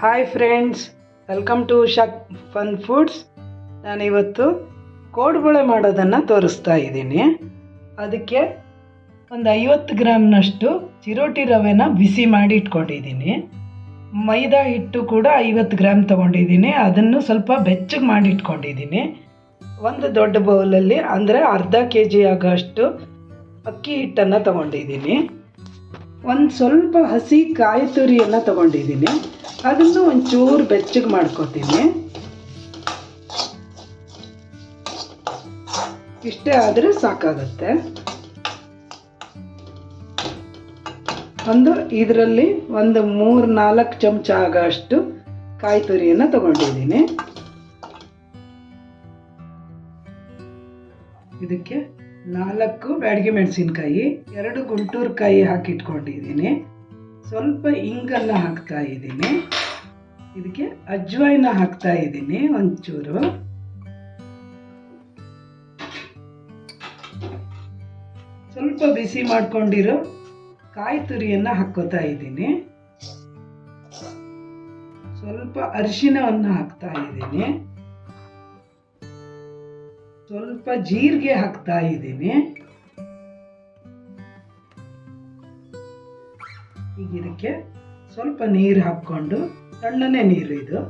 Hi friends, welcome to ಶಕ್ fun foods. ನಾನಿವತ್ತು ಕೋಡುಬಳೆ ಮಾಡೋದನ್ನು ತೋರಿಸ್ತಾ ಇದ್ದೀನಿ. ಅದಕ್ಕೆ ಒಂದು 50 ಗ್ರಾಮ್ನಷ್ಟು ಚಿರೋಟಿ ರವೆನ ಬಿಸಿ ಮಾಡಿ ಇಟ್ಕೊಂಡಿದ್ದೀನಿ. ಮೈದಾ ಹಿಟ್ಟು ಕೂಡ 50 ಗ್ರಾಮ್ ತೊಗೊಂಡಿದ್ದೀನಿ. ಅದನ್ನು ಸ್ವಲ್ಪ ಬೆಚ್ಚಗೆ ಮಾಡಿ ಇಟ್ಕೊಂಡಿದ್ದೀನಿ. ಒಂದು ದೊಡ್ಡ ಬೌಲಲ್ಲಿ ಅಂದರೆ ಅರ್ಧ kg ಆಗೋಷ್ಟು ಅಕ್ಕಿ ಹಿಟ್ಟನ್ನು ತೊಗೊಂಡಿದ್ದೀನಿ. ಒಂದು ಸ್ವಲ್ಪ ಹಸಿ ಕಾಯಿ ತುರಿಯನ್ನು ತೊಗೊಂಡಿದ್ದೀನಿ. ಅದನ್ನು ಒಂಚೂರು ಬೆಚ್ಚಗೆ ಮಾಡ್ಕೊತೀನಿ. ಇಷ್ಟೇ ಆದರೆ ಸಾಕಾಗುತ್ತೆ. ಇದರಲ್ಲಿ ಒಂದು 3-4 ಚಮಚ ಆಗೋಷ್ಟು ಕಾಯಿ ತುರಿಯನ್ನು ತಗೊಂಡಿದ್ದೀನಿ. ಇದಕ್ಕೆ 4 ಬ್ಯಾಡಗಿ ಮೆಣಸಿನ್ಕಾಯಿ, 2 ಗುಂಟೂರು ಕಾಯಿ ಹಾಕಿಟ್ಕೊಂಡಿದ್ದೀನಿ. ಸ್ವಲ್ಪ ಇಂಗನ್ನು ಹಾಕ್ತಾ ಇದ್ದೀನಿ. ಇದಕ್ಕೆ ಅಜ್ವಾಯಿನ ಹಾಕ್ತಾ ಇದ್ದೀನಿ ಒಂಚೂರು. ಸ್ವಲ್ಪ ಬಿಸಿ ಮಾಡ್ಕೊಂಡಿರೋ ಕಾಯಿ ತುರಿಯನ್ನು ಹಾಕ್ಕೋತಾ ಇದ್ದೀನಿ. ಸ್ವಲ್ಪ ಅರಿಶಿನವನ್ನು ಹಾಕ್ತಾ ಇದ್ದೀನಿ. ಸ್ವಲ್ಪ ಜೀರಿಗೆ ಹಾಕ್ತಾ ಇದ್ದೀನಿ. ಈಗ ಇದಕ್ಕೆ ಸ್ವಲ್ಪ ನೀರು ಹಾಕ್ಕೊಂಡು, ಸಣ್ಣನೇ ನೀರು, ಇದು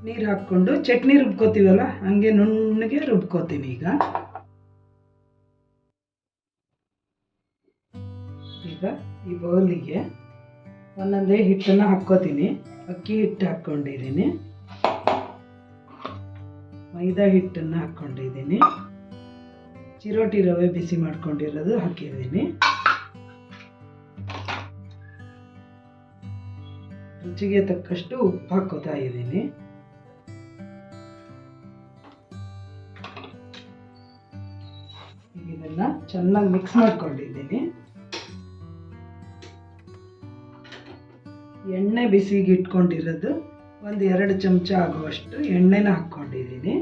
ನೀರು ಹಾಕ್ಕೊಂಡು ಚಟ್ನಿ ರುಬ್ಕೋತೀವಲ್ಲ ಹಂಗೆ ನುಣ್ಣಗೆ ರುಬ್ಕೋತೀನಿ. ಈಗ ಈ ಬೌಲಿಗೆ ಒಂದೊಂದೇ ಹಿಟ್ಟನ್ನು ಹಾಕ್ಕೋತೀನಿ. ಅಕ್ಕಿ ಹಿಟ್ಟು ಹಾಕ್ಕೊಂಡಿದ್ದೀನಿ, ಮೈದಾ ಹಿಟ್ಟನ್ನು ಹಾಕ್ಕೊಂಡಿದ್ದೀನಿ, ಚಿರೋಟಿ ರವೆ ಬಿಸಿ ಮಾಡ್ಕೊಂಡಿರೋದು ಹಾಕಿದ್ದೀನಿ. ರುಚಿಗೆ ತಕ್ಕಷ್ಟು ಉಪ್ಪು ಹಾಕೋತಾ ಇದ್ದೀನಿ. ಇದನ್ನ ಚೆನ್ನಾಗಿ ಮಿಕ್ಸ್ ಮಾಡ್ಕೊಂಡಿದ್ದೀನಿ. ಎಣ್ಣೆ ಬಿಸಿಗೆ ಇಟ್ಕೊಂಡಿರೋದು ಒಂದು 2 ಚಮಚ ಆಗುವಷ್ಟು ಎಣ್ಣೆನ ಹಾಕ್ಕೊಂಡಿದ್ದೀನಿ.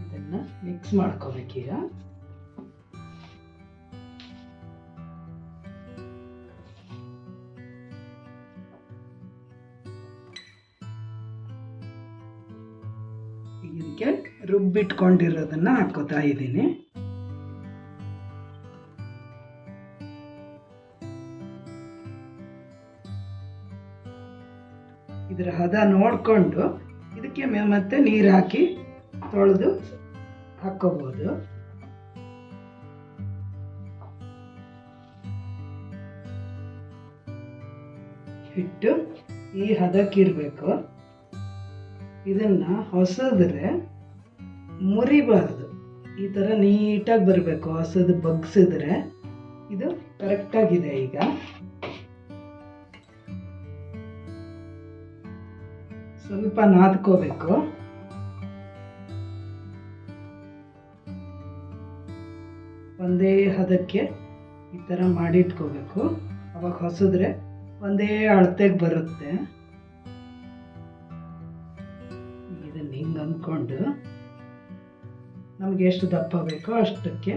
ಇದನ್ನ ಮಿಕ್ಸ್ ಮಾಡ್ಕೋಬೇಕೀಗ. ಇದಕ್ಕೆ ರುಬ್ಬಿಟ್ಕೊಂಡಿರೋದನ್ನ ಹಾಕೋತಾ ಇದ್ದೀನಿ. ಇದರ ಹದ ನೋಡಿಕೊಂಡು ಇದಕ್ಕೆ ಮತ್ತೆ ನೀರು ಹಾಕಿ ತೊಳೆದು ಹಾಕೋಬಹುದು. ಹಿಟ್ಟು ಈ ಹದಕ್ಕಿರಬೇಕು. ಇದನ್ನ ಹೊಸದ್ರೆ ಮುರಿಬಾರ್ದು, ಈ ಥರ ನೀಟಾಗಿ ಬರಬೇಕು. ಹೊಸದು ಬಗ್ಸಿದ್ರೆ ಇದು ಕರೆಕ್ಟಾಗಿದೆ. ಈಗ ಸ್ವಲ್ಪ ನಾದ್ಕೋಬೇಕು. ಒಂದೇ ಹದಕ್ಕೆ ಈ ಥರ ಮಾಡಿಟ್ಕೋಬೇಕು. ಅವಾಗ ಹೊಸದ್ರೆ ಒಂದೇ ಅಳತೆಗೆ ಬರುತ್ತೆ. ಇದನ್ನು ಹಿಂಗೆ ಅಂದ್ಕೊಂಡು ನಮಗೆ ಎಷ್ಟು ದಪ್ಪ ಬೇಕೋ ಅಷ್ಟಕ್ಕೆ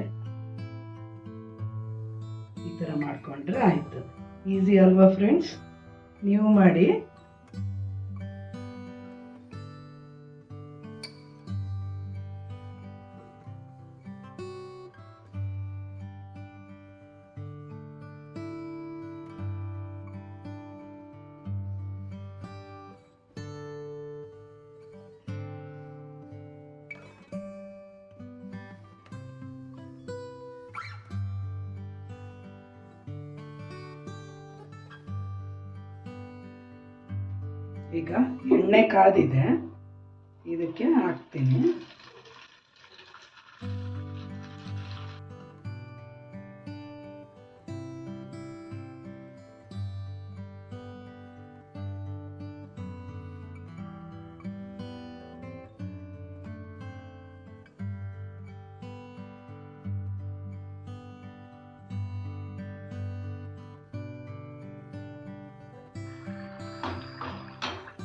ಈ ಥರ ಮಾಡಿಕೊಂಡ್ರೆ ಆಯಿತು. ಈಸಿ ಅಲ್ವಾ ಫ್ರೆಂಡ್ಸ್? ನೀವು ಮಾಡಿ. ಈಗ ಎಣ್ಣೆ ಕಾದಿದೆ, ಇದಕ್ಕೆ ಹಾಕ್ತೀನಿ.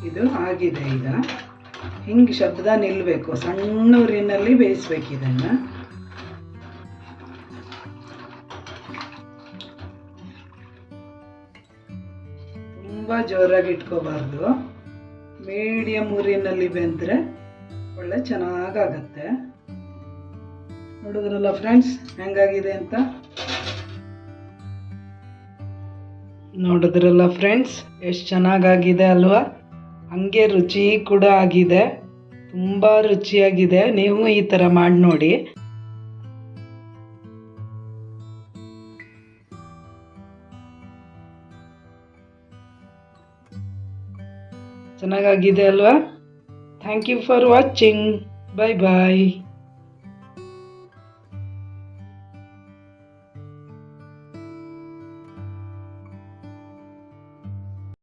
ಇದು ಆಗಿದೆ. ಈಗ ಹಿಂಗೆ ಶಬ್ದ ನಿಲ್ಲಬೇಕು, ಸಣ್ಣ ಉರಿನಲ್ಲಿ ಬೇಯಿಸ್ಬೇಕು ಇದನ್ನು. ಜೋರಾಗಿ ಇಟ್ಕೋಬಾರ್ದು, ಮೀಡಿಯಮ್ ಉರಿನಲ್ಲಿ ಬೆಂದರೆ ಒಳ್ಳೆ ಚೆನ್ನಾಗಾಗತ್ತೆ. ನೋಡಿದ್ರಲ್ಲ ಫ್ರೆಂಡ್ಸ್ ಹೆಂಗಾಗಿದೆ ಅಂತ. ನೋಡಿದ್ರಲ್ಲ ಫ್ರೆಂಡ್ಸ್ ಎಷ್ಟು ಚೆನ್ನಾಗಾಗಿದೆ ಅಲ್ವಾ? ಹಂಗೆ ರುಚಿ ಕೂಡ ಆಗಿದೆ, ತುಂಬ ರುಚಿಯಾಗಿದೆ. ನೀವು ಈ ಥರ ಮಾಡಿ ನೋಡಿ. ಚೆನ್ನಾಗಾಗಿದೆ ಅಲ್ವಾ? Thank you for watching. Bye bye.